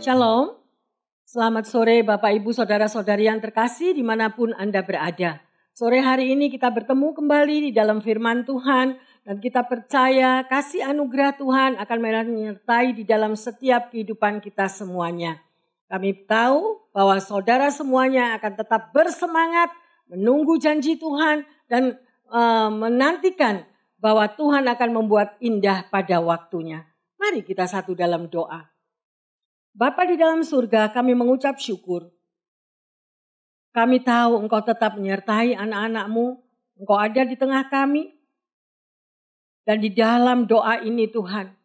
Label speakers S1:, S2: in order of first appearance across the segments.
S1: Shalom, selamat sore Bapak Ibu Saudara-saudari yang terkasih dimanapun Anda berada. Sore hari ini kita bertemu kembali di dalam firman Tuhan dan kita percaya kasih anugerah Tuhan akan menyertai di dalam setiap kehidupan kita semuanya. Kami tahu bahwa saudara semuanya akan tetap bersemangat menunggu janji Tuhan dan menantikan bahwa Tuhan akan membuat indah pada waktunya. Mari kita satu dalam doa. Bapa di dalam surga, kami mengucap syukur. Kami tahu Engkau tetap menyertai anak-anak-Mu. Engkau ada di tengah kami. Dan di dalam doa ini Tuhan,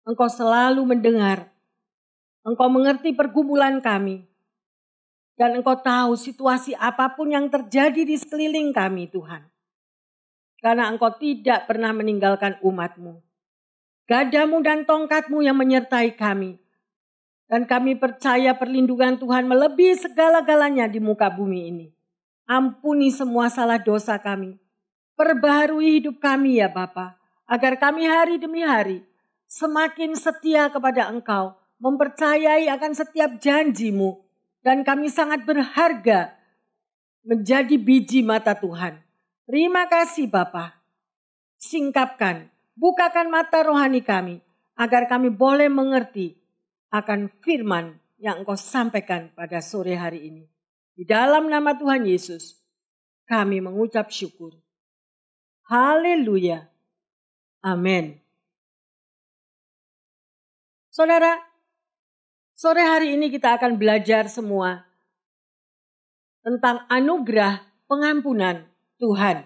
S1: Engkau selalu mendengar. Engkau mengerti pergumulan kami. Dan Engkau tahu situasi apapun yang terjadi di sekeliling kami Tuhan. Karena Engkau tidak pernah meninggalkan umat-Mu. Gadamu dan tongkat-Mu yang menyertai kami. Dan kami percaya perlindungan Tuhan melebihi segala-galanya di muka bumi ini. Ampuni semua salah dosa kami. Perbaharui hidup kami ya Bapa. Agar kami hari demi hari semakin setia kepada Engkau. Mempercayai akan setiap janji-Mu. Dan kami sangat berharga menjadi biji mata Tuhan. Terima kasih Bapa. Singkapkan, bukakan mata rohani kami. Agar kami boleh mengerti akan firman yang Engkau sampaikan pada sore hari ini. Di dalam nama Tuhan Yesus, kami mengucap syukur. Haleluya. Amin. Saudara, sore hari ini kita akan belajar semua tentang anugerah pengampunan Tuhan.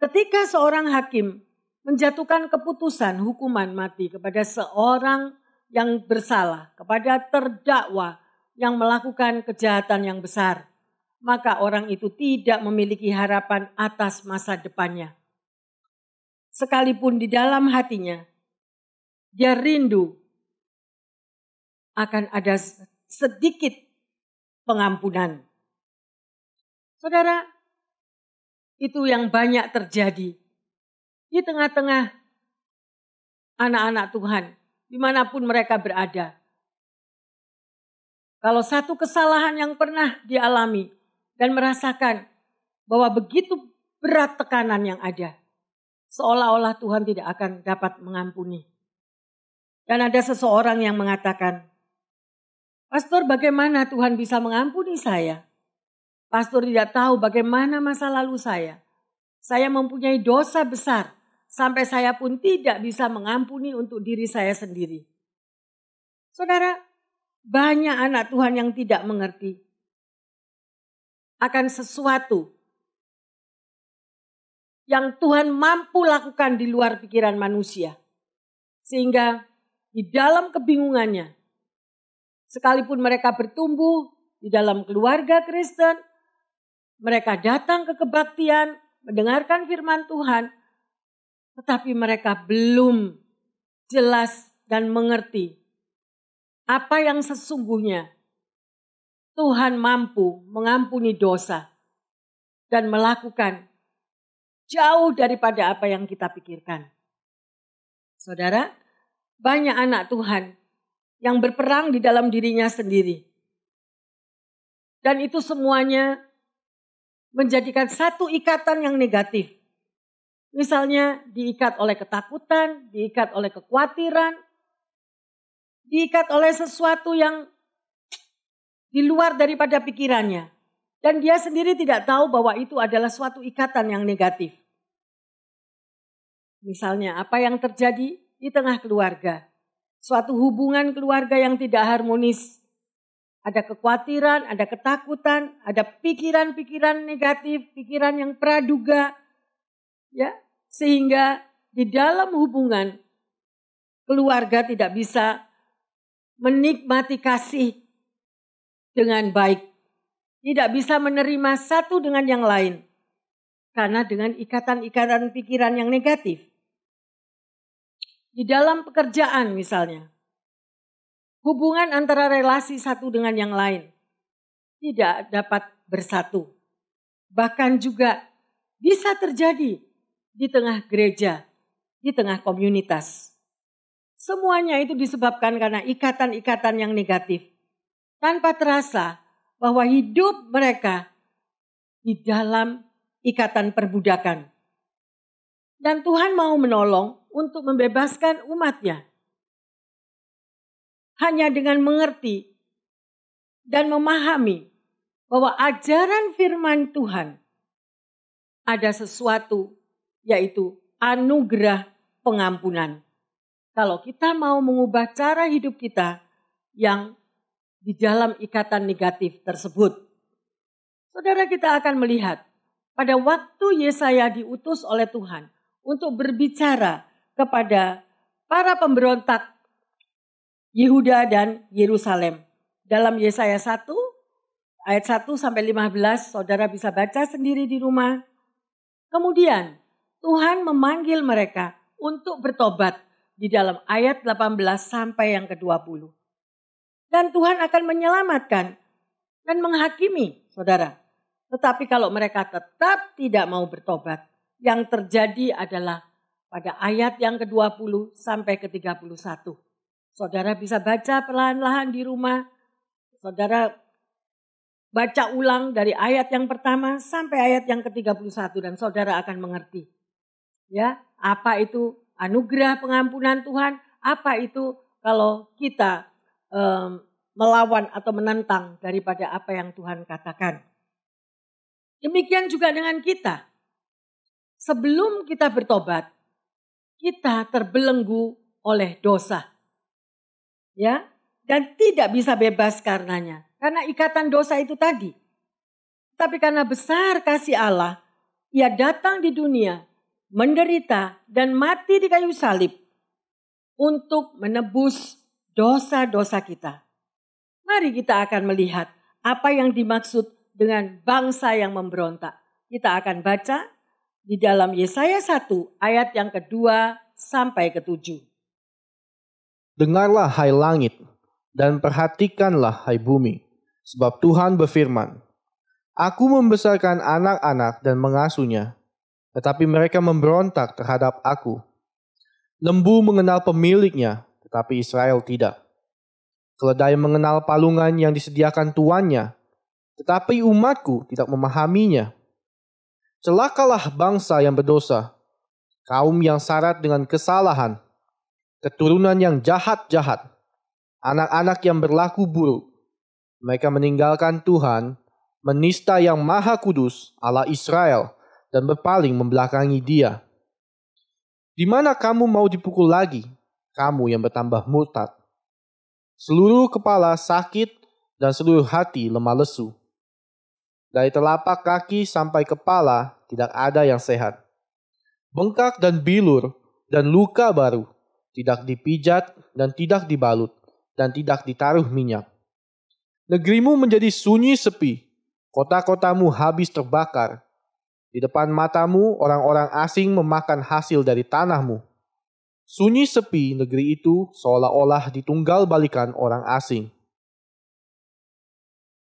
S1: Ketika seorang hakim menjatuhkan keputusan hukuman mati kepada seorang yang bersalah, kepada terdakwa yang melakukan kejahatan yang besar, maka orang itu tidak memiliki harapan atas masa depannya. Sekalipun di dalam hatinya, dia rindu akan ada sedikit pengampunan. Saudara, itu yang banyak terjadi di tengah-tengah anak-anak Tuhan, dimanapun mereka berada. Kalau satu kesalahan yang pernah dialami dan merasakan bahwa begitu berat tekanan yang ada, seolah-olah Tuhan tidak akan dapat mengampuni. Dan ada seseorang yang mengatakan, "Pastor, bagaimana Tuhan bisa mengampuni saya? Pastor tidak tahu bagaimana masa lalu saya. Saya mempunyai dosa besar. Sampai saya pun tidak bisa mengampuni untuk diri saya sendiri." Saudara, banyak anak Tuhan yang tidak mengerti akan sesuatu yang Tuhan mampu lakukan di luar pikiran manusia. Sehingga di dalam kebingungannya, sekalipun mereka bertumbuh di dalam keluarga Kristen, mereka datang ke kebaktian, mendengarkan firman Tuhan, tetapi mereka belum jelas dan mengerti apa yang sesungguhnya Tuhan mampu mengampuni dosa dan melakukan jauh daripada apa yang kita pikirkan. Saudara, banyak anak Tuhan yang berperang di dalam dirinya sendiri. Dan itu semuanya menjadikan satu ikatan yang negatif. Misalnya diikat oleh ketakutan, diikat oleh kekhawatiran, diikat oleh sesuatu yang di luar daripada pikirannya. Dan dia sendiri tidak tahu bahwa itu adalah suatu ikatan yang negatif. Misalnya apa yang terjadi di tengah keluarga. Suatu hubungan keluarga yang tidak harmonis. Ada kekhawatiran, ada ketakutan, ada pikiran-pikiran negatif, pikiran yang praduga. Ya, sehingga di dalam hubungan keluarga tidak bisa menikmati kasih dengan baik. Tidak bisa menerima satu dengan yang lain. Karena dengan ikatan-ikatan pikiran yang negatif. Di dalam pekerjaan misalnya. Hubungan antara relasi satu dengan yang lain tidak dapat bersatu. Bahkan juga bisa terjadi di tengah gereja, di tengah komunitas. Semuanya itu disebabkan karena ikatan-ikatan yang negatif. Tanpa terasa bahwa hidup mereka di dalam ikatan perbudakan. Dan Tuhan mau menolong untuk membebaskan umatnya. Hanya dengan mengerti dan memahami bahwa ajaran firman Tuhan ada sesuatu, yaitu anugerah pengampunan. Kalau kita mau mengubah cara hidup kita yang di dalam ikatan negatif tersebut. Saudara, kita akan melihat pada waktu Yesaya diutus oleh Tuhan untuk berbicara kepada para pemberontak Yehuda dan Yerusalem. Dalam Yesaya 1 ayat 1 sampai 15, saudara bisa baca sendiri di rumah. Kemudian Tuhan memanggil mereka untuk bertobat di dalam ayat 18 sampai yang ke-20. Dan Tuhan akan menyelamatkan dan menghakimi saudara. Tetapi kalau mereka tetap tidak mau bertobat, yang terjadi adalah pada ayat yang ke-20 sampai ke-31. Saudara bisa baca perlahan-lahan di rumah. Saudara baca ulang dari ayat yang pertama sampai ayat yang ke-31 dan saudara akan mengerti. Ya, apa itu anugerah pengampunan Tuhan? Apa itu kalau kita melawan atau menentang daripada apa yang Tuhan katakan? Demikian juga dengan kita. Sebelum kita bertobat, kita terbelenggu oleh dosa. Ya, dan tidak bisa bebas karenanya. Karena ikatan dosa itu tadi. Tapi karena besar kasih Allah, Ia datang di dunia, menderita dan mati di kayu salib untuk menebus dosa-dosa kita. Mari kita akan melihat apa yang dimaksud dengan bangsa yang memberontak. Kita akan baca di dalam Yesaya 1 ayat yang kedua sampai ke-7.
S2: Dengarlah hai langit dan perhatikanlah hai bumi, sebab Tuhan berfirman, Aku membesarkan anak-anak dan mengasuhnya, tetapi mereka memberontak terhadap aku. Lembu mengenal pemiliknya, tetapi Israel tidak. Keledai mengenal palungan yang disediakan tuannya, tetapi umatku tidak memahaminya. Celakalah bangsa yang berdosa, kaum yang syarat dengan kesalahan, keturunan yang jahat-jahat, anak-anak yang berlaku buruk. Mereka meninggalkan Tuhan, menista yang maha kudus, Allah Israel, dan berpaling membelakangi Dia. Di mana kamu mau dipukul lagi, kamu yang bertambah murtad? Seluruh kepala sakit dan seluruh hati lemah lesu. Dari telapak kaki sampai kepala tidak ada yang sehat. Bengkak dan bilur dan luka baru, tidak dipijat dan tidak dibalut dan tidak ditaruh minyak. Negerimu menjadi sunyi sepi, kota-kotamu habis terbakar. Di depan matamu orang-orang asing memakan hasil dari tanahmu. Sunyi sepi negeri itu seolah-olah ditunggal balikan orang asing.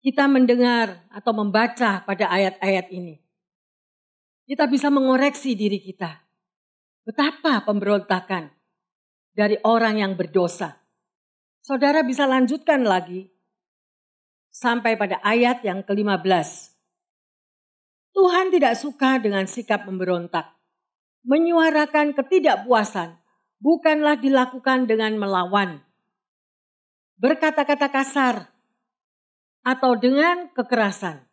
S1: Kita mendengar atau membaca pada ayat-ayat ini. Kita bisa mengoreksi diri kita. Betapa pemberontakan dari orang yang berdosa. Saudara bisa lanjutkan lagi sampai pada ayat yang ke-15. Tuhan tidak suka dengan sikap memberontak. Menyuarakan ketidakpuasan bukanlah dilakukan dengan melawan, berkata-kata kasar, atau dengan kekerasan.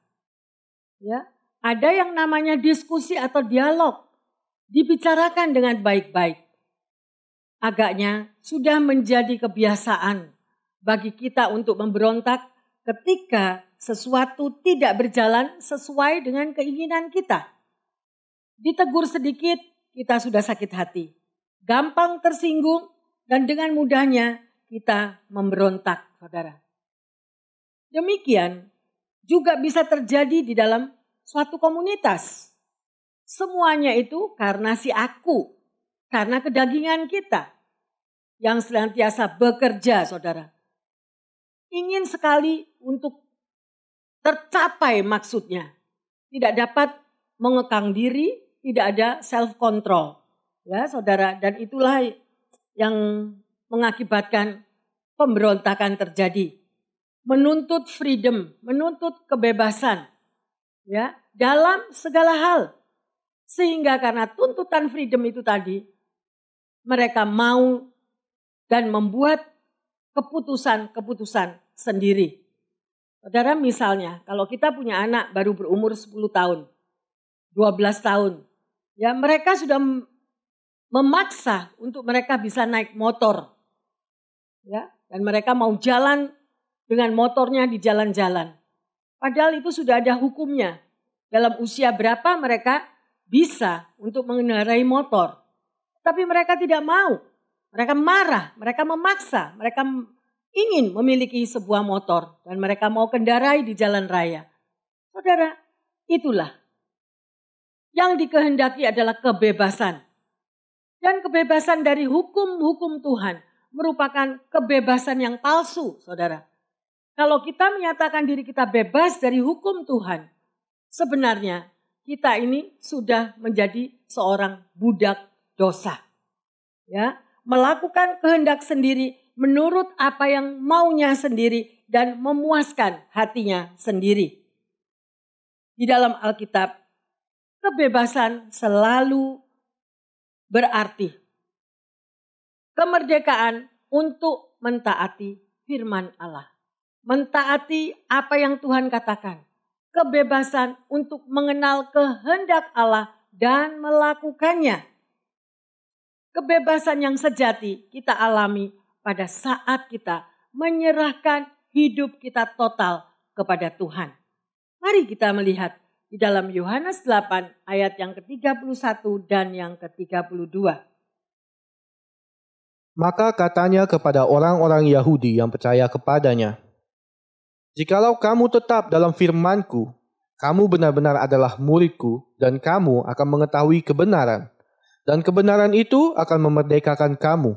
S1: Ya, ada yang namanya diskusi atau dialog, dibicarakan dengan baik-baik. Agaknya sudah menjadi kebiasaan bagi kita untuk memberontak ketika sesuatu tidak berjalan sesuai dengan keinginan kita. Ditegur sedikit, kita sudah sakit hati. Gampang tersinggung dan dengan mudahnya kita memberontak, saudara. Demikian juga bisa terjadi di dalam suatu komunitas. Semuanya itu karena si aku, karena kedagingan kita yang senantiasa bekerja, saudara. Ingin sekali untuk tercapai maksudnya. Tidak dapat mengekang diri, tidak ada self control. Ya, saudara, dan itulah yang mengakibatkan pemberontakan terjadi. Menuntut freedom, menuntut kebebasan, ya, dalam segala hal. Sehingga karena tuntutan freedom itu tadi, mereka mau dan membuat keputusan-keputusan sendiri. Saudara, misalnya kalau kita punya anak baru berumur 10 tahun, 12 tahun, ya mereka sudah memaksa untuk mereka bisa naik motor. Ya, dan mereka mau jalan dengan motornya di jalan-jalan. Padahal itu sudah ada hukumnya. Dalam usia berapa mereka bisa untuk mengendarai motor. Tapi mereka tidak mau. Mereka marah, mereka memaksa, mereka ingin memiliki sebuah motor. Dan mereka mau kendarai di jalan raya. Saudara, itulah. Yang dikehendaki adalah kebebasan. Dan kebebasan dari hukum-hukum Tuhan merupakan kebebasan yang palsu, saudara. Kalau kita menyatakan diri kita bebas dari hukum Tuhan, sebenarnya kita ini sudah menjadi seorang budak dosa. Ya, melakukan kehendak sendiri menurut apa yang maunya sendiri dan memuaskan hatinya sendiri. Di dalam Alkitab, kebebasan selalu berarti kemerdekaan untuk mentaati firman Allah. Mentaati apa yang Tuhan katakan. Kebebasan untuk mengenal kehendak Allah dan melakukannya. Kebebasan yang sejati kita alami pada saat kita menyerahkan hidup kita total kepada Tuhan. Mari kita melihat di dalam Yohanes 8 ayat yang ke-31 dan yang ke-32.
S2: Maka katanya kepada orang-orang Yahudi yang percaya kepadanya, "Jikalau kamu tetap dalam firman-Ku, kamu benar-benar adalah murid-Ku dan kamu akan mengetahui kebenaran. Dan kebenaran itu akan memerdekakan kamu."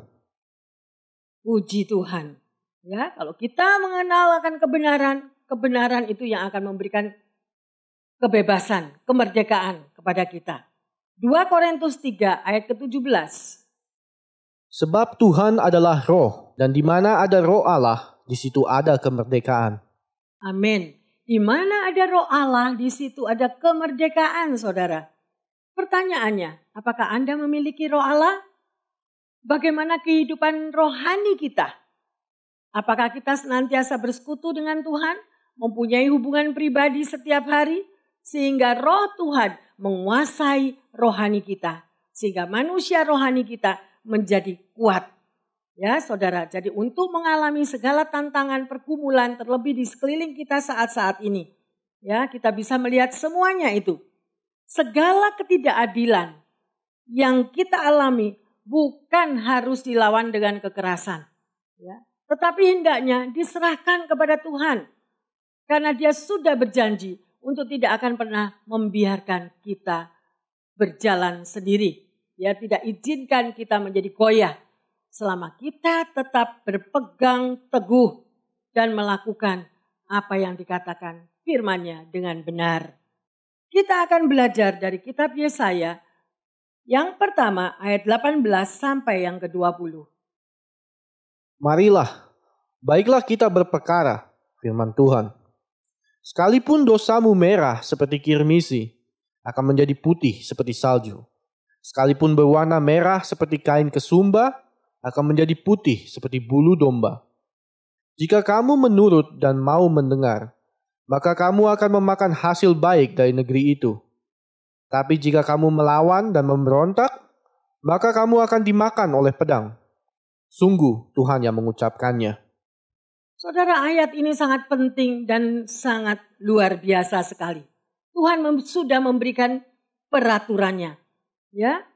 S1: Puji Tuhan. Ya, kalau kita mengenal akan kebenaran, kebenaran itu yang akan memberikan kebebasan, kemerdekaan kepada kita. 2 Korintus 3 ayat ke-17.
S2: Sebab Tuhan adalah roh, dan di mana ada roh Allah, di situ ada kemerdekaan.
S1: Amin. Di mana ada roh Allah, di situ ada kemerdekaan, saudara. Pertanyaannya, apakah Anda memiliki roh Allah? Bagaimana kehidupan rohani kita? Apakah kita senantiasa bersekutu dengan Tuhan, mempunyai hubungan pribadi setiap hari, sehingga roh Tuhan menguasai rohani kita, sehingga manusia rohani kita menjadi kuat. Ya, saudara, jadi untuk mengalami segala tantangan pergumulan terlebih di sekeliling kita saat-saat ini, ya, kita bisa melihat semuanya itu. Segala ketidakadilan yang kita alami bukan harus dilawan dengan kekerasan, ya, tetapi hendaknya diserahkan kepada Tuhan, karena Dia sudah berjanji untuk tidak akan pernah membiarkan kita berjalan sendiri. Dia tidak izinkan kita menjadi goyah selama kita tetap berpegang teguh dan melakukan apa yang dikatakan firman-Nya dengan benar. Kita akan belajar dari kitab Yesaya yang pertama ayat 18 sampai yang ke-20.
S2: Marilah, baiklah kita berperkara, firman Tuhan. Sekalipun dosamu merah seperti kirmisi, akan menjadi putih seperti salju. Sekalipun berwarna merah seperti kain kesumba, akan menjadi putih seperti bulu domba. Jika kamu menurut dan mau mendengar, maka kamu akan memakan hasil baik dari negeri itu. Tapi jika kamu melawan dan memberontak, maka kamu akan dimakan oleh pedang. Sungguh Tuhan yang mengucapkannya.
S1: Saudara, ayat ini sangat penting dan sangat luar biasa sekali. Tuhan sudah memberikan peraturannya. Ya,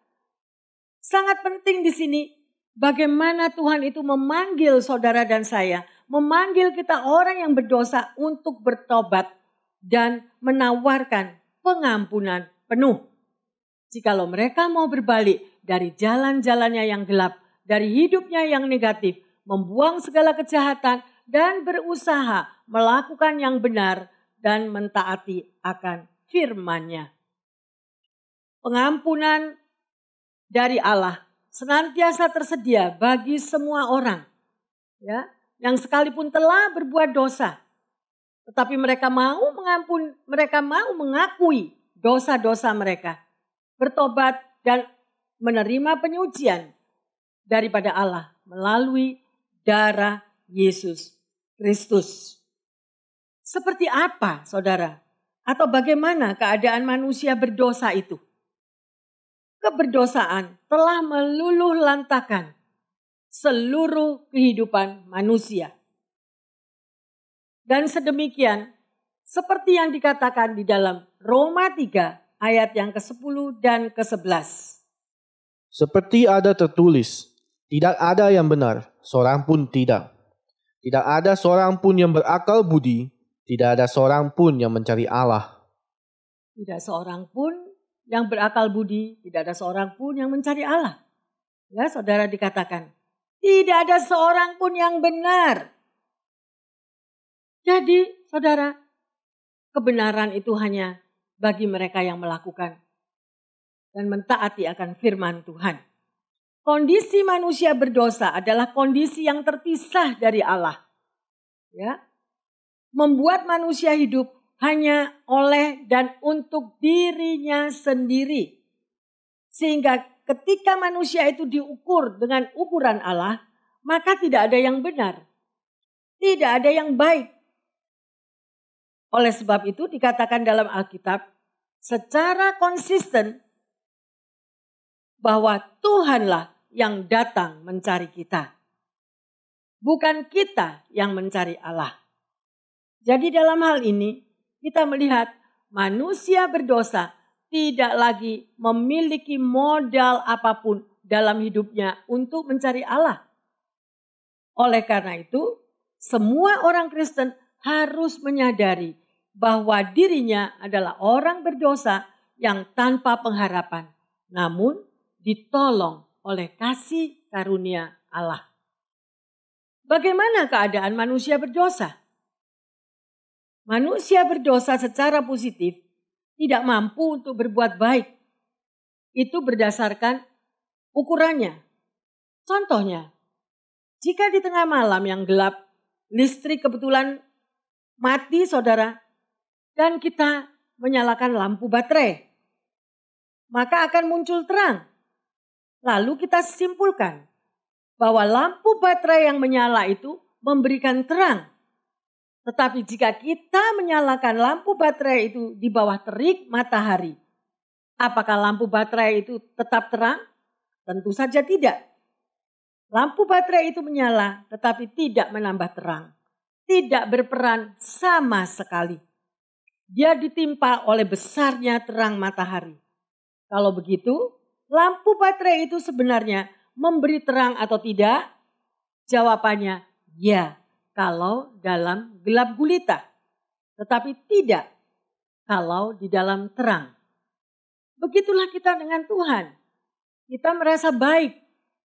S1: sangat penting di sini bagaimana Tuhan itu memanggil saudara dan saya, memanggil kita orang yang berdosa untuk bertobat dan menawarkan pengampunan penuh. Jikalau mereka mau berbalik dari jalan-jalannya yang gelap, dari hidupnya yang negatif, membuang segala kejahatan dan berusaha melakukan yang benar dan mentaati akan firman-Nya. Pengampunan dari Allah senantiasa tersedia bagi semua orang, ya, yang sekalipun telah berbuat dosa, tetapi mereka mau mengakui dosa-dosa mereka, bertobat dan menerima penyucian daripada Allah melalui darah Yesus Kristus. Seperti apa, saudara? Atau bagaimana keadaan manusia berdosa itu? Keberdosaan telah meluluh lantakan seluruh kehidupan manusia. Dan sedemikian, seperti yang dikatakan di dalam Roma 3 ayat yang ke-10 dan ke-11.
S2: Seperti ada tertulis, tidak ada yang benar, seorang pun tidak. Tidak ada seorang pun yang berakal budi, tidak ada seorang pun yang mencari Allah.
S1: Tidak seorang pun yang berakal budi, tidak ada seorang pun yang mencari Allah. Ya, saudara, dikatakan, tidak ada seorang pun yang benar. Jadi, saudara, kebenaran itu hanya bagi mereka yang melakukan dan mentaati akan firman Tuhan. Kondisi manusia berdosa adalah kondisi yang terpisah dari Allah. Ya. Membuat manusia hidup hanya oleh dan untuk dirinya sendiri. Sehingga ketika manusia itu diukur dengan ukuran Allah, maka tidak ada yang benar. Tidak ada yang baik. Oleh sebab itu dikatakan dalam Alkitab secara konsisten bahwa Tuhanlah yang datang mencari kita. Bukan kita yang mencari Allah. Jadi dalam hal ini kita melihat manusia berdosa tidak lagi memiliki modal apapun dalam hidupnya untuk mencari Allah. Oleh karena itu, semua orang Kristen harus menyadari bahwa dirinya adalah orang berdosa yang tanpa pengharapan, namun ditolong oleh kasih karunia Allah. Bagaimana keadaan manusia berdosa? Manusia berdosa secara positif tidak mampu untuk berbuat baik. Itu berdasarkan ukurannya. Contohnya, jika di tengah malam yang gelap, listrik kebetulan mati, saudara, dan kita menyalakan lampu baterai, maka akan muncul terang. Lalu kita simpulkan bahwa lampu baterai yang menyala itu memberikan terang. Tetapi jika kita menyalakan lampu baterai itu di bawah terik matahari, apakah lampu baterai itu tetap terang? Tentu saja tidak. Lampu baterai itu menyala tetapi tidak menambah terang. Tidak berperan sama sekali. Dia ditimpa oleh besarnya terang matahari. Kalau begitu, lampu baterai itu sebenarnya memberi terang atau tidak? Jawabannya ya, kalau dalam gelap gulita. Tetapi tidak kalau di dalam terang. Begitulah kita dengan Tuhan. Kita merasa baik,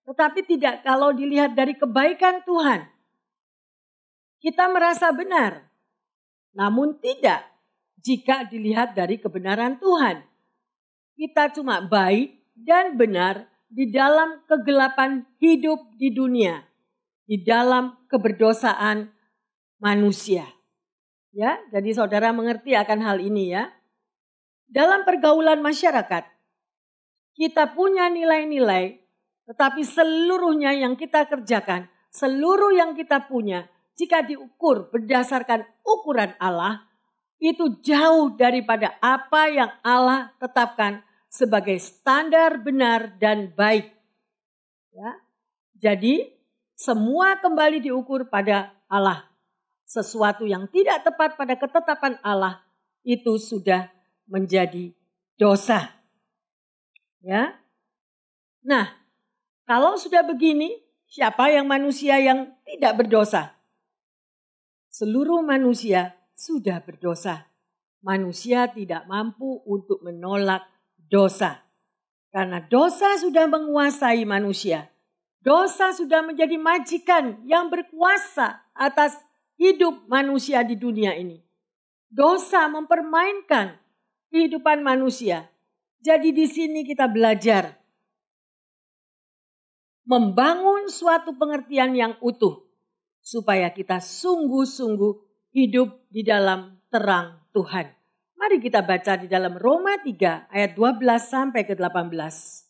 S1: tetapi tidak kalau dilihat dari kebaikan Tuhan. Kita merasa benar, namun tidak jika dilihat dari kebenaran Tuhan. Kita cuma baik dan benar di dalam kegelapan hidup di dunia, di dalam keberdosaan manusia. Ya, jadi saudara mengerti akan hal ini ya. Dalam pergaulan masyarakat, kita punya nilai-nilai, tetapi seluruhnya yang kita kerjakan, seluruh yang kita punya, jika diukur berdasarkan ukuran Allah, itu jauh daripada apa yang Allah tetapkan sebagai standar benar dan baik. Ya. Jadi semua kembali diukur pada Allah. Sesuatu yang tidak tepat pada ketetapan Allah itu sudah menjadi dosa. Ya. Nah, kalau sudah begini, siapa yang manusia yang tidak berdosa? Seluruh manusia sudah berdosa. Manusia tidak mampu untuk menolak dosa. Karena dosa sudah menguasai manusia. Dosa sudah menjadi majikan yang berkuasa atas hidup manusia di dunia ini. Dosa mempermainkan kehidupan manusia. Jadi di sini kita belajar membangun suatu pengertian yang utuh, supaya kita sungguh-sungguh hidup di dalam terang Tuhan. Mari kita baca di dalam Roma 3 ayat 12 sampai ke 18.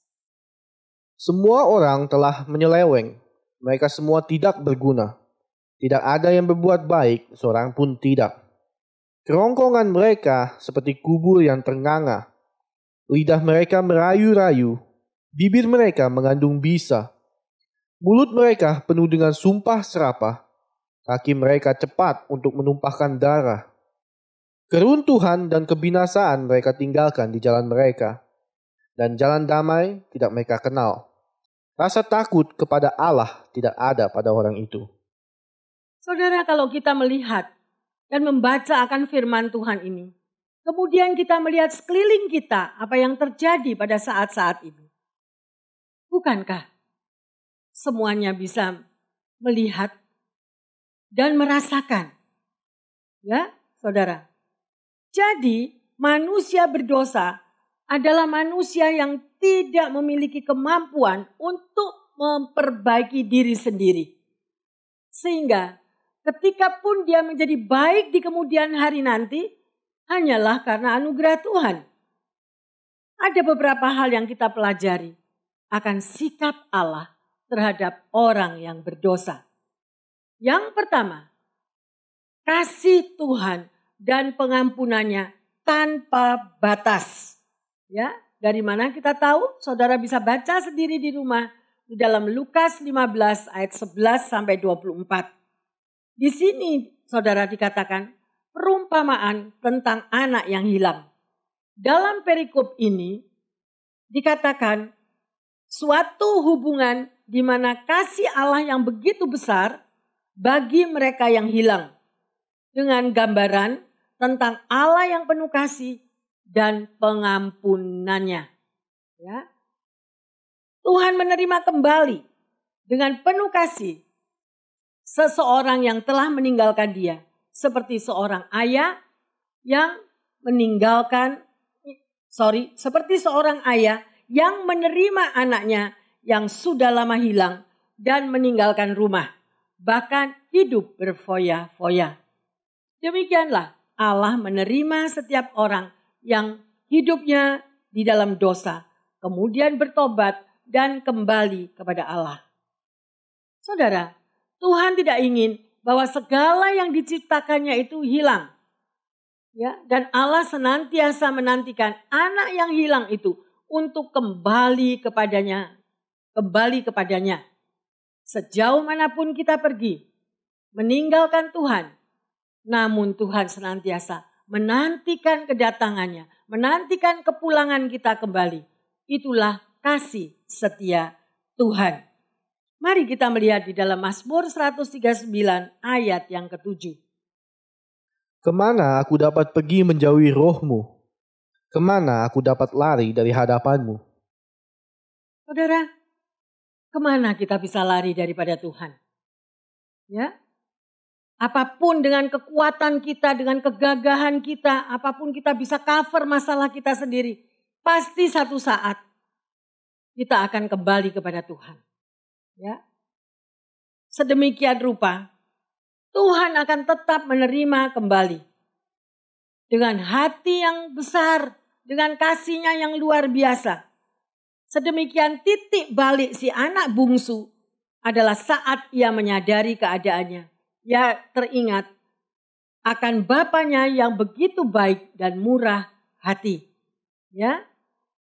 S2: Semua orang telah menyeleweng, mereka semua tidak berguna. Tidak ada yang berbuat baik, seorang pun tidak. Kerongkongan mereka seperti kubur yang ternganga. Lidah mereka merayu-rayu, bibir mereka mengandung bisa. Mulut mereka penuh dengan sumpah serapah, kaki mereka cepat untuk menumpahkan darah. Keruntuhan dan kebinasaan mereka tinggalkan di jalan mereka, dan jalan damai tidak mereka kenal. Rasa takut kepada Allah tidak ada pada orang itu.
S1: Saudara, kalau kita melihat dan membaca akan firman Tuhan ini, kemudian kita melihat sekeliling kita apa yang terjadi pada saat-saat ini. Bukankah semuanya bisa melihat dan merasakan? Ya, saudara. Jadi, manusia berdosa adalah manusia yang tidak memiliki kemampuan untuk memperbaiki diri sendiri. Sehingga ketika pun dia menjadi baik di kemudian hari nanti, hanyalah karena anugerah Tuhan. Ada beberapa hal yang kita pelajari akan sikap Allah terhadap orang yang berdosa. Yang pertama, kasih Tuhan dan pengampunannya tanpa batas. Ya, dari mana kita tahu? Saudara bisa baca sendiri di rumah di dalam Lukas 15 ayat 11 sampai 24. Di sini saudara dikatakan perumpamaan tentang anak yang hilang. Dalam perikop ini dikatakan suatu hubungan di mana kasih Allah yang begitu besar bagi mereka yang hilang. Dengan gambaran tentang Allah yang penuh kasih dan pengampunannya. Ya. Tuhan menerima kembali dengan penuh kasih seseorang yang telah meninggalkan dia. Seperti seorang ayah yang seperti seorang ayah yang menerima anaknya yang sudah lama hilang dan meninggalkan rumah. Bahkan hidup berfoya-foya. Demikianlah Allah menerima setiap orang yang hidupnya di dalam dosa, kemudian bertobat dan kembali kepada Allah. Saudara, Tuhan tidak ingin bahwa segala yang diciptakannya itu hilang. Ya, dan Allah senantiasa menantikan anak yang hilang itu untuk kembali kepadanya. Sejauh manapun kita pergi, meninggalkan Tuhan, namun Tuhan senantiasa menantikan kedatangannya, menantikan kepulangan kita kembali. Itulah kasih setia Tuhan. Mari kita melihat di dalam Mazmur 139 ayat yang ke-7.
S2: Kemana aku dapat pergi menjauhi roh-Mu? Kemana aku dapat lari dari hadapan-Mu?
S1: Saudara, kemana kita bisa lari daripada Tuhan? Ya, apapun dengan kekuatan kita, dengan kegagahan kita, apapun kita bisa cover masalah kita sendiri. Pasti satu saat kita akan kembali kepada Tuhan. Ya. Sedemikian rupa Tuhan akan tetap menerima kembali. Dengan hati yang besar, dengan kasih-Nya yang luar biasa. Sedemikian titik balik si anak bungsu adalah saat ia menyadari keadaannya. Ia teringat akan bapaknya yang begitu baik dan murah hati. Ya,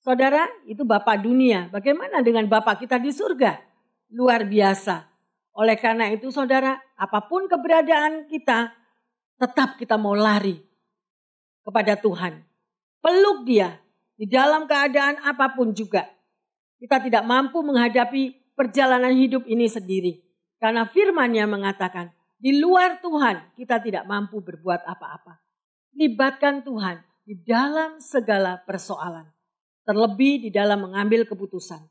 S1: saudara, itu Bapak dunia. Bagaimana dengan Bapak kita di surga? Luar biasa. Oleh karena itu saudara, apapun keberadaan kita, tetap kita mau lari kepada Tuhan. Peluk Dia di dalam keadaan apapun juga. Kita tidak mampu menghadapi perjalanan hidup ini sendiri. Karena firman-Nya mengatakan, di luar Tuhan kita tidak mampu berbuat apa-apa. Libatkan Tuhan di dalam segala persoalan. Terlebih di dalam mengambil keputusan.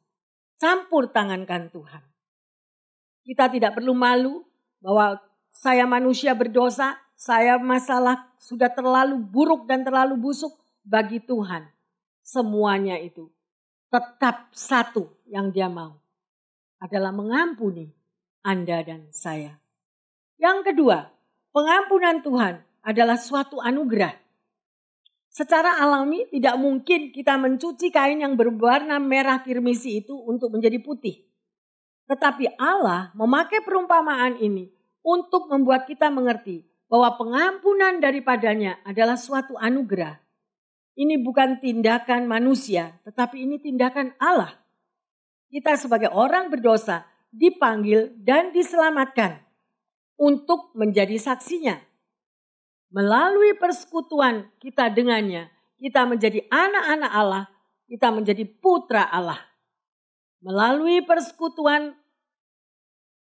S1: Campur tangankan Tuhan. Kita tidak perlu malu bahwa saya manusia berdosa, saya masalah sudah terlalu buruk dan terlalu busuk. Bagi Tuhan, semuanya itu tetap satu yang Dia mau. adalah mengampuni Anda dan saya. Yang kedua, pengampunan Tuhan adalah suatu anugerah. Secara alami tidak mungkin kita mencuci kain yang berwarna merah kirmisi itu untuk menjadi putih. Tetapi Allah memakai perumpamaan ini untuk membuat kita mengerti bahwa pengampunan daripadanya adalah suatu anugerah. Ini bukan tindakan manusia, tetapi ini tindakan Allah. Kita sebagai orang berdosa dipanggil dan diselamatkan untuk menjadi saksinya. Melalui persekutuan kita dengannya, kita menjadi anak-anak Allah, kita menjadi putra Allah. Melalui persekutuan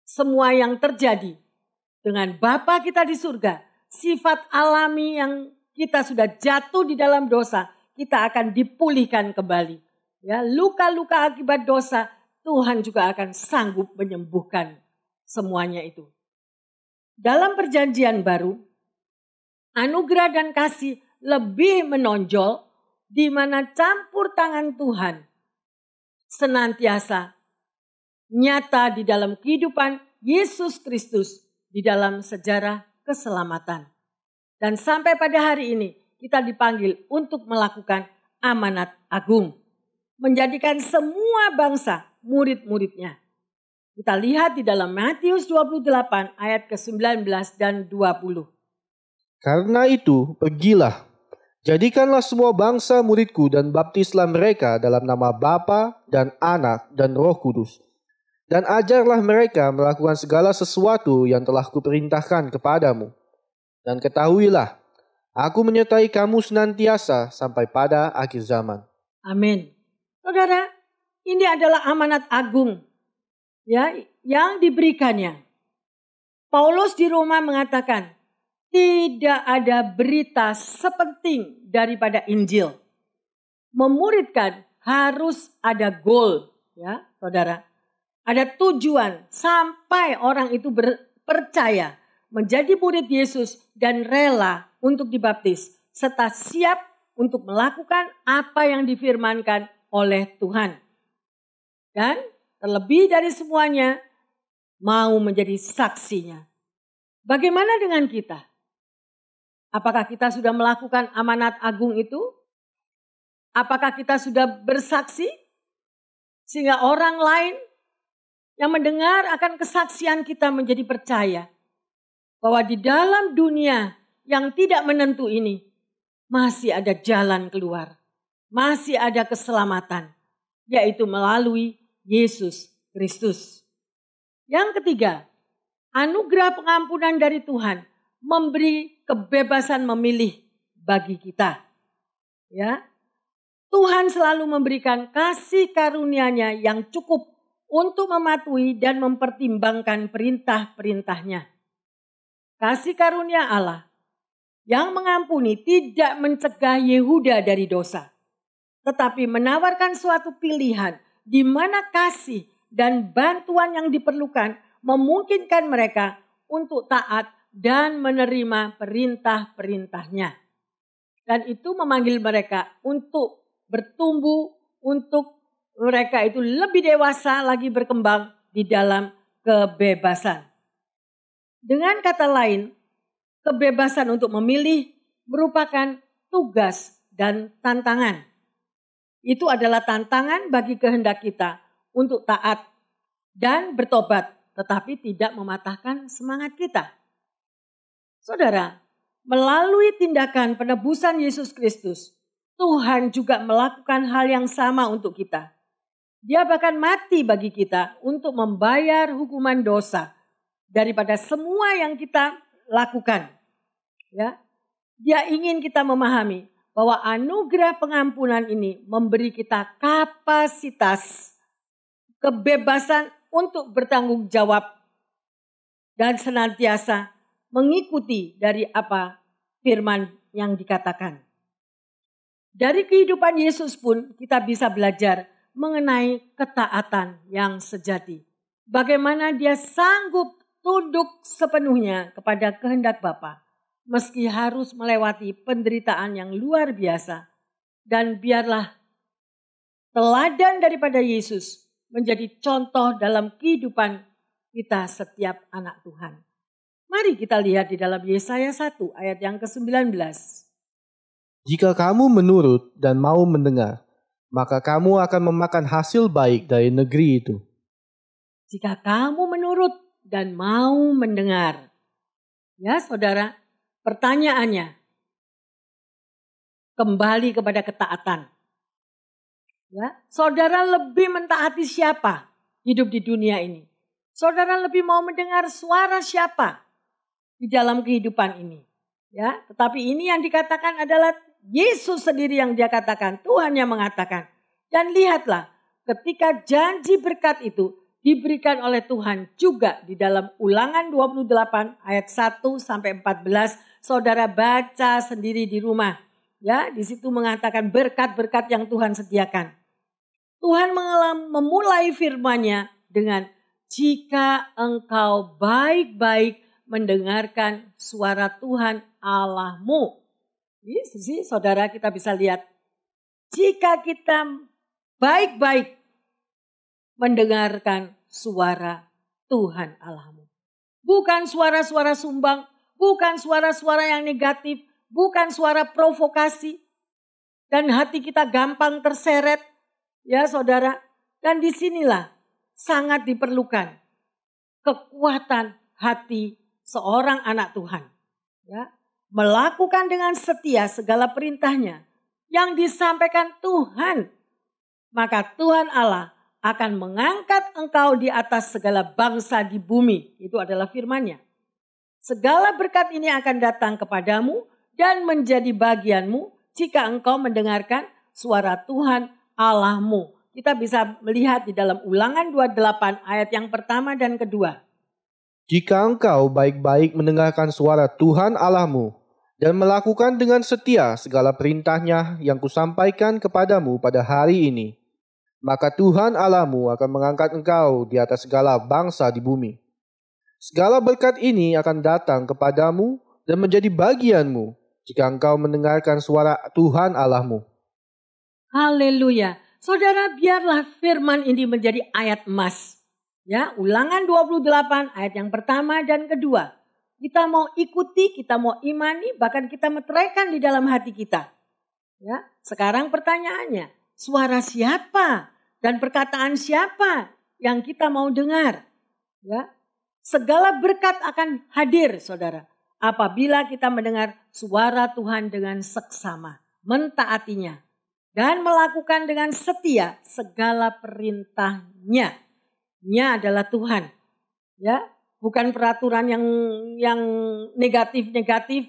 S1: semua yang terjadi dengan Bapa kita di surga, sifat alami yang kita sudah jatuh di dalam dosa, kita akan dipulihkan kembali. Ya, luka-luka akibat dosa, Tuhan juga akan sanggup menyembuhkan semuanya itu. Dalam perjanjian baru, anugerah dan kasih lebih menonjol di mana campur tangan Tuhan senantiasa nyata di dalam kehidupan Yesus Kristus di dalam sejarah keselamatan. Dan sampai pada hari ini kita dipanggil untuk melakukan amanat agung. Menjadikan semua bangsa murid-muridnya. Kita lihat di dalam Matius 28 ayat ke-19 dan 20.
S2: Karena itu, pergilah, jadikanlah semua bangsa muridku dan baptislah mereka dalam nama Bapa dan Anak dan Roh Kudus. Dan ajarlah mereka melakukan segala sesuatu yang telah kuperintahkan kepadamu. Dan ketahuilah, aku menyertai kamu senantiasa sampai pada akhir zaman.
S1: Amin. Saudara, ini adalah amanat agung ya, yang diberikannya. Paulus di Roma mengatakan, tidak ada berita sepenting daripada Injil. Memuridkan harus ada goal, ya, saudara. Ada tujuan sampai orang itu percaya menjadi murid Yesus dan rela untuk dibaptis serta siap untuk melakukan apa yang difirmankan oleh Tuhan. Dan terlebih dari semuanya, mau menjadi saksinya. Bagaimana dengan kita? Apakah kita sudah melakukan amanat agung itu? Apakah kita sudah bersaksi? Sehingga orang lain yang mendengar akan kesaksian kita menjadi percaya. Bahwa di dalam dunia yang tidak menentu ini, masih ada jalan keluar. Masih ada keselamatan. Yaitu melalui Yesus Kristus. Yang ketiga, anugerah pengampunan dari Tuhan memberi kebebasan memilih bagi kita. Ya, Tuhan selalu memberikan kasih karunia-Nya yang cukup untuk mematuhi dan mempertimbangkan perintah-perintahnya. Kasih karunia Allah yang mengampuni tidak mencegah Yehuda dari dosa, tetapi menawarkan suatu pilihan di mana kasih dan bantuan yang diperlukan memungkinkan mereka untuk taat dan menerima perintah-perintahnya. Dan itu memanggil mereka untuk bertumbuh, untuk mereka itu lebih dewasa lagi berkembang di dalam kebebasan. Dengan kata lain, kebebasan untuk memilih merupakan tugas dan tantangan. Itu adalah tantangan bagi kehendak kita untuk taat dan bertobat, tetapi tidak mematahkan semangat kita. Saudara, melalui tindakan penebusan Yesus Kristus, Tuhan juga melakukan hal yang sama untuk kita. Dia bahkan mati bagi kita untuk membayar hukuman dosa daripada semua yang kita lakukan. Ya, Dia ingin kita memahami bahwa anugerah pengampunan ini memberi kita kapasitas, kebebasan untuk bertanggung jawab dan senantiasa mengikuti dari apa firman yang dikatakan. Dari kehidupan Yesus pun kita bisa belajar mengenai ketaatan yang sejati. Bagaimana dia sanggup tunduk sepenuhnya kepada kehendak Bapa, meski harus melewati penderitaan yang luar biasa. Dan biarlah teladan daripada Yesus menjadi contoh dalam kehidupan kita setiap anak Tuhan. Mari kita lihat di dalam Yesaya 1 ayat yang ke-19.
S2: Jika kamu menurut dan mau mendengar, maka kamu akan memakan hasil baik dari negeri itu.
S1: Jika kamu menurut dan mau mendengar. Ya saudara, pertanyaannya, kembali kepada ketaatan. Ya, saudara lebih mentaati siapa hidup di dunia ini? Saudara lebih mau mendengar suara siapa di dalam kehidupan ini? Ya, tetapi ini yang dikatakan adalah Yesus sendiri yang dia katakan, Tuhan yang mengatakan. Dan lihatlah, ketika janji berkat itu diberikan oleh Tuhan juga di dalam Ulangan 28 ayat 1 sampai 14, saudara baca sendiri di rumah. Ya, di situ mengatakan berkat-berkat yang Tuhan sediakan. Tuhan memulai firman-Nya dengan jika engkau baik-baik mendengarkan suara Tuhan Allahmu. Ini saudara kita bisa lihat. Jika kita baik-baik mendengarkan suara Tuhan Allahmu. Bukan suara-suara sumbang, bukan suara-suara yang negatif, bukan suara provokasi. Dan hati kita gampang terseret. Ya saudara, dan disinilah sangat diperlukan kekuatan hati seorang anak Tuhan. Ya, melakukan dengan setia segala perintahnya yang disampaikan Tuhan. Maka Tuhan Allah akan mengangkat engkau di atas segala bangsa di bumi. Itu adalah firman-Nya. Segala berkat ini akan datang kepadamu dan menjadi bagianmu jika engkau mendengarkan suara Tuhan Allahmu. Kita bisa melihat di dalam Ulangan 28 ayat yang pertama dan kedua.
S2: Jika engkau baik-baik mendengarkan suara Tuhan Allahmu dan melakukan dengan setia segala perintahnya yang kusampaikan kepadamu pada hari ini, maka Tuhan Allahmu akan mengangkat engkau di atas segala bangsa di bumi. Segala berkat ini akan datang kepadamu dan menjadi bagianmu jika engkau mendengarkan suara Tuhan Allahmu.
S1: Haleluya. Saudara, biarlah firman ini menjadi ayat emas. Ya, Ulangan 28 ayat yang pertama dan kedua. Kita mau ikuti, kita mau imani, bahkan kita meteraikan di dalam hati kita. Ya, sekarang pertanyaannya, suara siapa dan perkataan siapa yang kita mau dengar? Ya, segala berkat akan hadir, saudara, apabila kita mendengar suara Tuhan dengan seksama, mentaatinya, dan melakukan dengan setia segala perintahnya. Nya adalah Tuhan. Ya, bukan peraturan yang negatif-negatif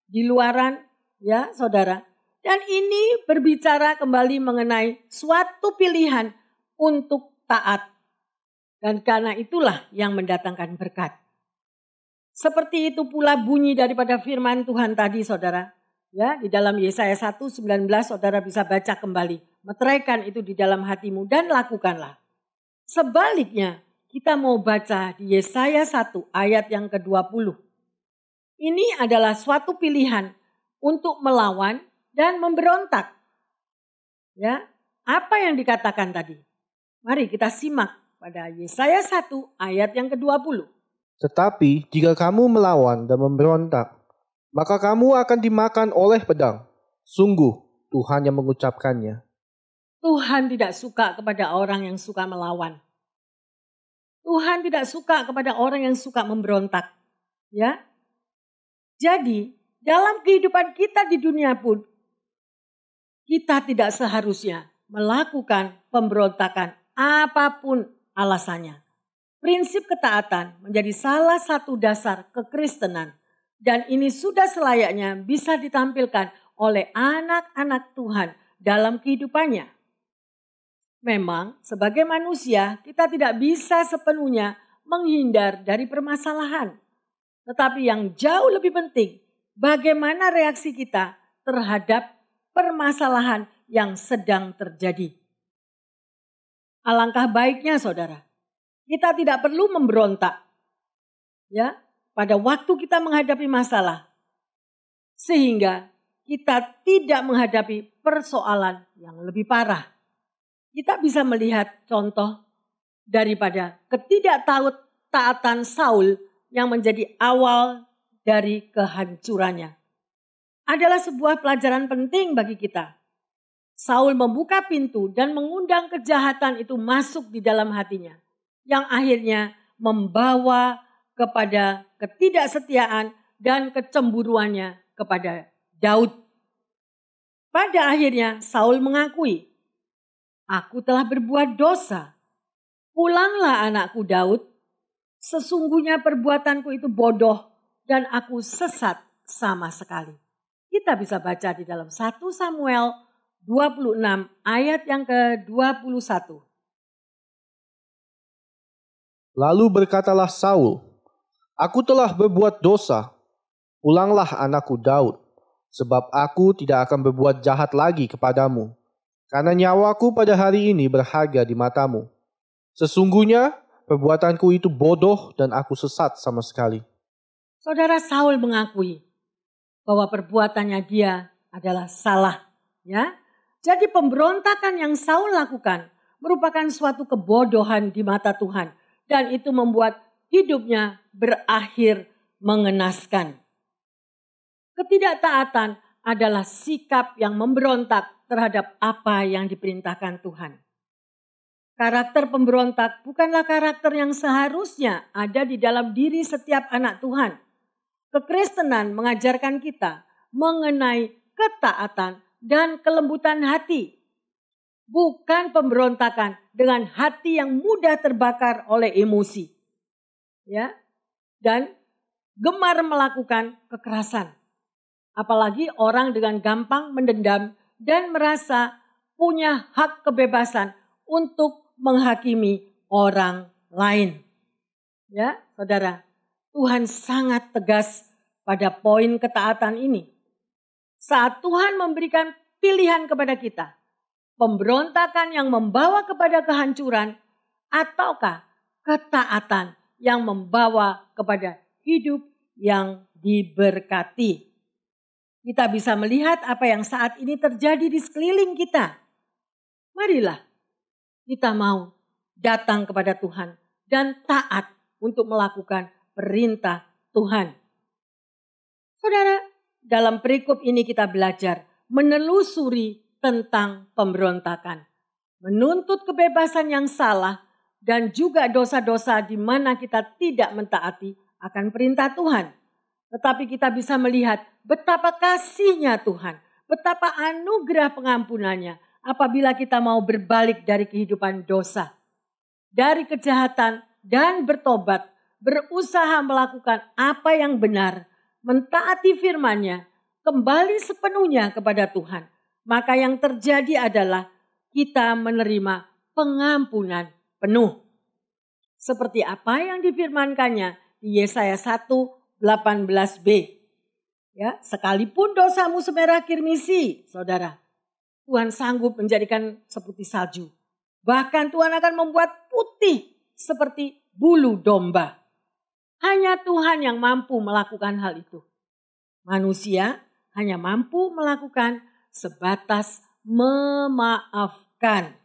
S1: di luaran, ya, saudara. Dan ini berbicara kembali mengenai suatu pilihan untuk taat. Dan karena itulah yang mendatangkan berkat. Seperti itu pula bunyi daripada firman Tuhan tadi, saudara. Ya, di dalam Yesaya 1:19 saudara bisa baca kembali. Meteraikan itu di dalam hatimu dan lakukanlah. Sebaliknya, kita mau baca di Yesaya 1 ayat yang ke-20. Ini adalah suatu pilihan untuk melawan dan memberontak. Ya, apa yang dikatakan tadi? Mari kita simak pada Yesaya 1 ayat yang ke-20.
S2: Tetapi jika kamu melawan dan memberontak, maka kamu akan dimakan oleh pedang. Sungguh Tuhan yang mengucapkannya.
S1: Tuhan tidak suka kepada orang yang suka melawan. Tuhan tidak suka kepada orang yang suka memberontak. Ya. Jadi, dalam kehidupan kita di dunia pun, kita tidak seharusnya melakukan pemberontakan apapun alasannya. Prinsip ketaatan menjadi salah satu dasar kekristenan. Dan ini sudah selayaknya bisa ditampilkan oleh anak-anak Tuhan dalam kehidupannya. Memang sebagai manusia kita tidak bisa sepenuhnya menghindar dari permasalahan. Tetapi yang jauh lebih penting, bagaimana reaksi kita terhadap permasalahan yang sedang terjadi. Alangkah baiknya saudara, kita tidak perlu memberontak. Ya, pada waktu kita menghadapi masalah, sehingga kita tidak menghadapi persoalan yang lebih parah. Kita bisa melihat contoh daripada ketidaktaatan Saul yang menjadi awal dari kehancurannya. Adalah sebuah pelajaran penting bagi kita. Saul membuka pintu dan mengundang kejahatan itu masuk di dalam hatinya, yang akhirnya membawa kepada ketidaksetiaan dan kecemburuannya kepada Daud. Pada akhirnya Saul mengakui, "Aku telah berbuat dosa. Pulanglah anakku Daud. Sesungguhnya perbuatanku itu bodoh dan aku sesat sama sekali." Kita bisa baca di dalam 1 Samuel 26 ayat yang ke-21.
S2: Lalu berkatalah Saul, "Aku telah berbuat dosa. Pulanglah anakku Daud, sebab aku tidak akan berbuat jahat lagi kepadamu, karena nyawaku pada hari ini berharga di matamu. Sesungguhnya perbuatanku itu bodoh dan aku sesat sama sekali."
S1: Saudara, Saul mengakui bahwa perbuatannya dia adalah salah, ya. Jadi pemberontakan yang Saul lakukan merupakan suatu kebodohan di mata Tuhan, dan itu membuat hidupnya berakhir mengenaskan. Ketidaktaatan adalah sikap yang memberontak terhadap apa yang diperintahkan Tuhan. Karakter pemberontak bukanlah karakter yang seharusnya ada di dalam diri setiap anak Tuhan. Kekristenan mengajarkan kita mengenai ketaatan dan kelembutan hati. Bukan pemberontakan dengan hati yang mudah terbakar oleh emosi. Ya, dan gemar melakukan kekerasan. Apalagi orang dengan gampang mendendam dan merasa punya hak kebebasan untuk menghakimi orang lain. Ya, saudara, Tuhan sangat tegas pada poin ketaatan ini. Saat Tuhan memberikan pilihan kepada kita, pemberontakan yang membawa kepada kehancuran ataukah ketaatan yang membawa kepada hidup yang diberkati. Kita bisa melihat apa yang saat ini terjadi di sekeliling kita. Marilah kita mau datang kepada Tuhan dan taat untuk melakukan perintah Tuhan. Saudara, dalam perikop ini kita belajar menelusuri tentang pemberontakan, menuntut kebebasan yang salah, dan juga dosa-dosa di mana kita tidak mentaati akan perintah Tuhan. Tetapi kita bisa melihat betapa kasihnya Tuhan, betapa anugerah pengampunannya apabila kita mau berbalik dari kehidupan dosa, dari kejahatan dan bertobat, berusaha melakukan apa yang benar, mentaati firman-Nya, kembali sepenuhnya kepada Tuhan. Maka yang terjadi adalah kita menerima pengampunan penuh. Seperti apa yang difirmankannya di Yesaya 1:18b. Ya, sekalipun dosamu semerah kirmisi, saudara, Tuhan sanggup menjadikan seputih salju. Bahkan Tuhan akan membuat putih seperti bulu domba. Hanya Tuhan yang mampu melakukan hal itu. Manusia hanya mampu melakukan sebatas memaafkan.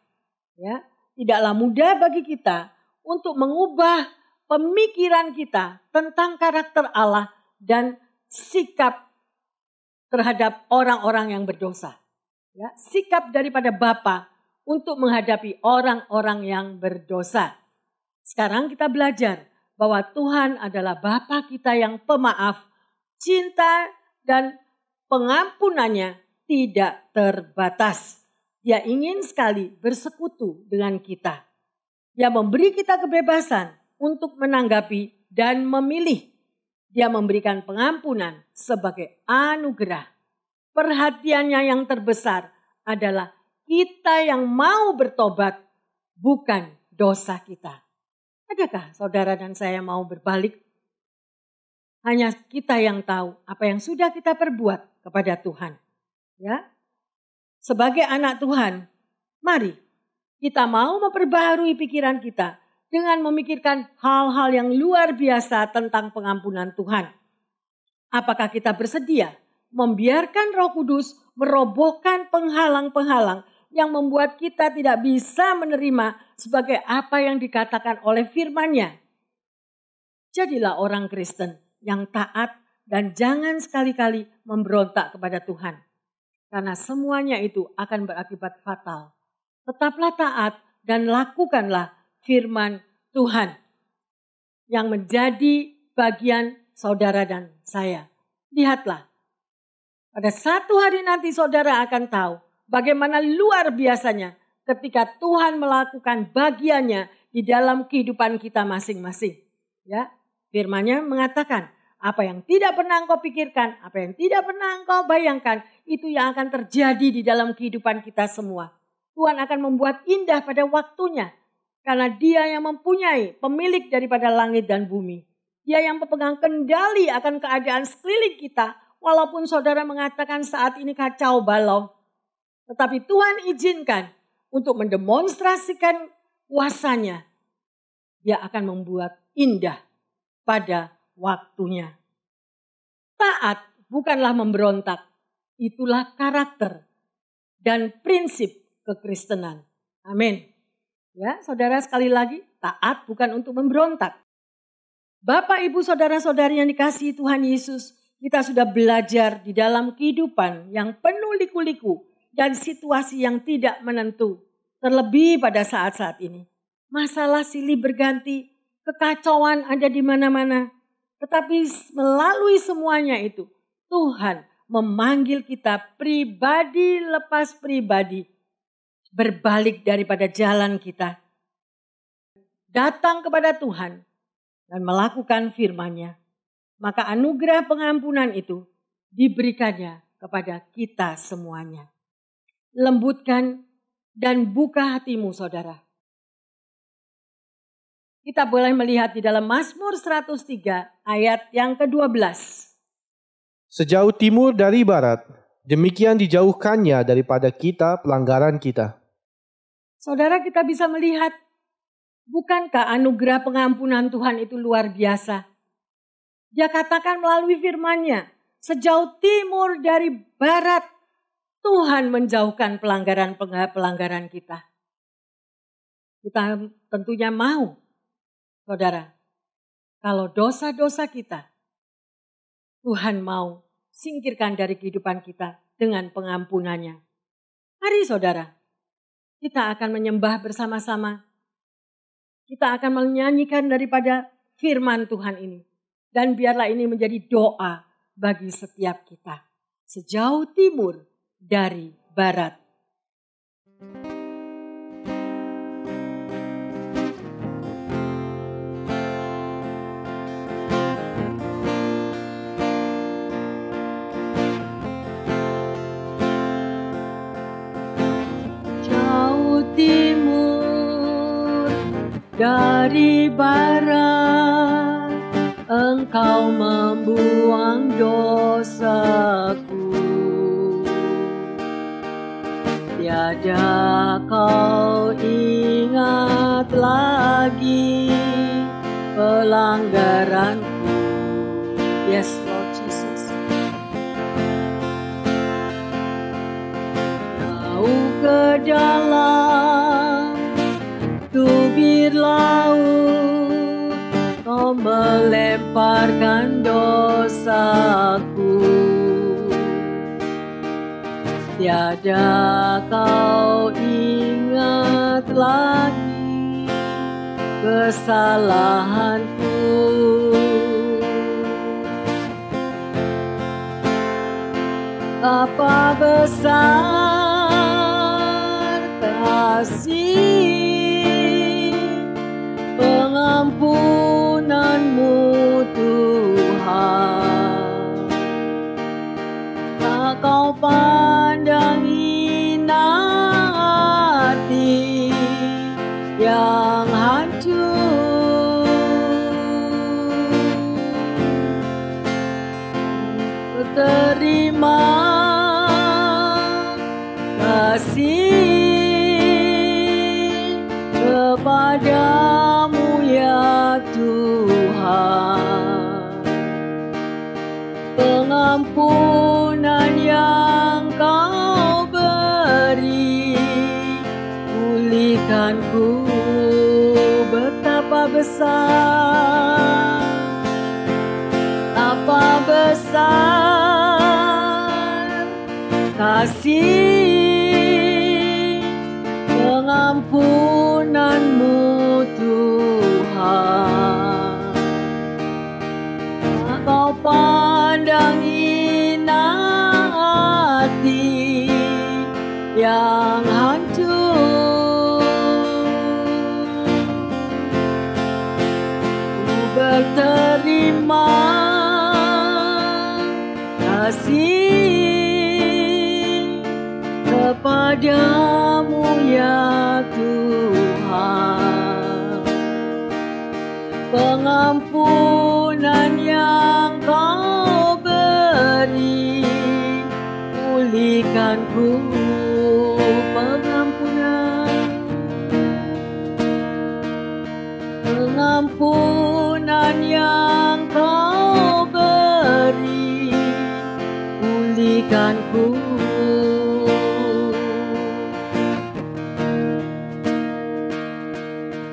S1: Ya, tidaklah mudah bagi kita untuk mengubah pemikiran kita tentang karakter Allah dan sikap terhadap orang-orang yang berdosa. Ya, sikap daripada Bapa untuk menghadapi orang-orang yang berdosa. Sekarang kita belajar bahwa Tuhan adalah Bapa kita yang pemaaf, cinta dan pengampunannya tidak terbatas. Dia ingin sekali bersekutu dengan kita. Dia memberi kita kebebasan untuk menanggapi dan memilih. Dia memberikan pengampunan sebagai anugerah. Perhatiannya yang terbesar adalah kita yang mau bertobat, bukan dosa kita. Adakah saudara dan saya mau berbalik? Hanya kita yang tahu apa yang sudah kita perbuat kepada Tuhan. Ya, sebagai anak Tuhan, mari kita mau memperbaharui pikiran kita dengan memikirkan hal-hal yang luar biasa tentang pengampunan Tuhan. Apakah kita bersedia membiarkan Roh Kudus merobohkan penghalang-penghalang yang membuat kita tidak bisa menerima sebagai apa yang dikatakan oleh firman-Nya. Jadilah orang Kristen yang taat dan jangan sekali-kali memberontak kepada Tuhan. Karena semuanya itu akan berakibat fatal. Tetaplah taat dan lakukanlah firman Tuhan yang menjadi bagian saudara dan saya. Lihatlah, pada satu hari nanti saudara akan tahu bagaimana luar biasanya ketika Tuhan melakukan bagiannya di dalam kehidupan kita masing-masing. Ya, firman-Nya mengatakan, apa yang tidak pernah engkau pikirkan, apa yang tidak pernah engkau bayangkan, itu yang akan terjadi di dalam kehidupan kita semua. Tuhan akan membuat indah pada waktunya. Karena Dia yang mempunyai pemilik daripada langit dan bumi. Dia yang pemegang kendali akan keadaan sekeliling kita. Walaupun saudara mengatakan saat ini kacau balau. Tetapi Tuhan izinkan untuk mendemonstrasikan kuasa-Nya. Dia akan membuat indah pada waktunya. Taat bukanlah memberontak. Itulah karakter dan prinsip kekristenan. Amin. Ya, saudara, sekali lagi, taat bukan untuk memberontak. Bapak, Ibu, saudara-saudari yang dikasihi Tuhan Yesus, kita sudah belajar di dalam kehidupan yang penuh liku-liku dan situasi yang tidak menentu. Terlebih pada saat-saat ini. Masalah silih berganti, kekacauan ada di mana-mana. Tetapi melalui semuanya itu, Tuhan memanggil kita pribadi lepas pribadi. Berbalik daripada jalan kita. Datang kepada Tuhan dan melakukan firman-Nya. Maka anugerah pengampunan itu diberikannya kepada kita semuanya. Lembutkan dan buka hatimu, saudara. Kita boleh melihat di dalam Mazmur 103 ayat yang ke-12.
S2: Sejauh timur dari barat, demikian dijauhkannya daripada kita pelanggaran kita.
S1: Saudara, kita bisa melihat, bukankah anugerah pengampunan Tuhan itu luar biasa? Dia katakan melalui firman-Nya, sejauh timur dari barat, Tuhan menjauhkan pelanggaran-pelanggaran kita. Kita tentunya mau, saudara, kalau dosa-dosa kita, Tuhan mau singkirkan dari kehidupan kita dengan pengampunannya. Mari saudara, kita akan menyembah bersama-sama. Kita akan menyanyikan daripada firman Tuhan ini. Dan biarlah ini menjadi doa bagi setiap kita. Sejauh timur dari barat. Dari barat engkau membuang dosaku. Tiada kau ingat lagi pelanggaranku. Yes, Lord Jesus. Jauh ke dalam tubir laut, kau melemparkan dosaku. Tiada kau ingat lagi kesalahanku. Apa besar kasih pengampunanmu Tuhan. Tak kau pandang hina hati yang hancur. Terima kasih kepadamu ya Tuhan. Pengampunan yang kau beri Tuhanku, betapa besar, betapa besar kasih pengampunan-Mu Tuhan. Kau pandang hina hati yang hancur, ku berterima kasih kepadamu ya Tuhan. Pengampunan yang Kau beri, pulihkanku. Pengampunan yang Kau beri, pulihkanku.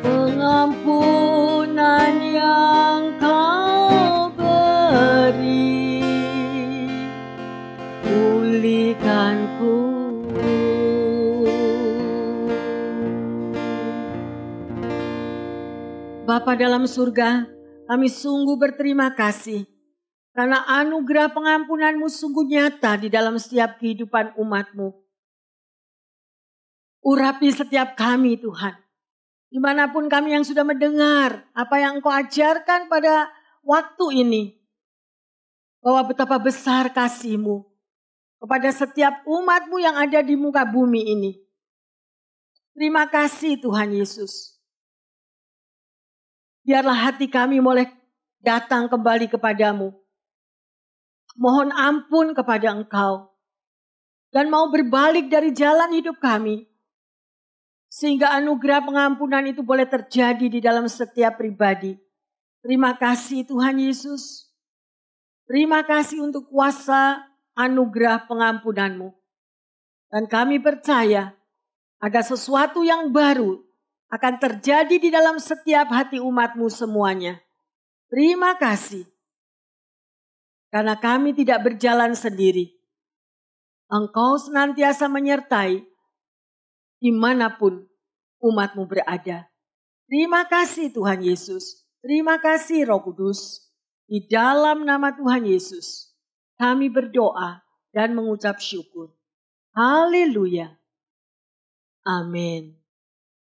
S1: Pengampunan yang Kau beri, pulihkanku. Bapa dalam surga, kami sungguh berterima kasih karena anugerah pengampunan-Mu sungguh nyata di dalam setiap kehidupan umat-Mu. Urapi setiap kami Tuhan. Dimanapun kami yang sudah mendengar apa yang Engkau ajarkan pada waktu ini. Bahwa betapa besar kasih-Mu kepada setiap umat-Mu yang ada di muka bumi ini. Terima kasih Tuhan Yesus. Biarlah hati kami boleh datang kembali kepadamu. Mohon ampun kepada Engkau. Dan mau berbalik dari jalan hidup kami. Sehingga anugerah pengampunan itu boleh terjadi di dalam setiap pribadi. Terima kasih Tuhan Yesus. Terima kasih untuk kuasa anugerah pengampunan-Mu. Dan kami percaya ada sesuatu yang baru akan terjadi di dalam setiap hati umat-Mu semuanya. Terima kasih. Karena kami tidak berjalan sendiri. Engkau senantiasa menyertai dimanapun umat-Mu berada. Terima kasih Tuhan Yesus. Terima kasih Roh Kudus. Di dalam nama Tuhan Yesus, kami berdoa dan mengucap syukur. Haleluya. Amin.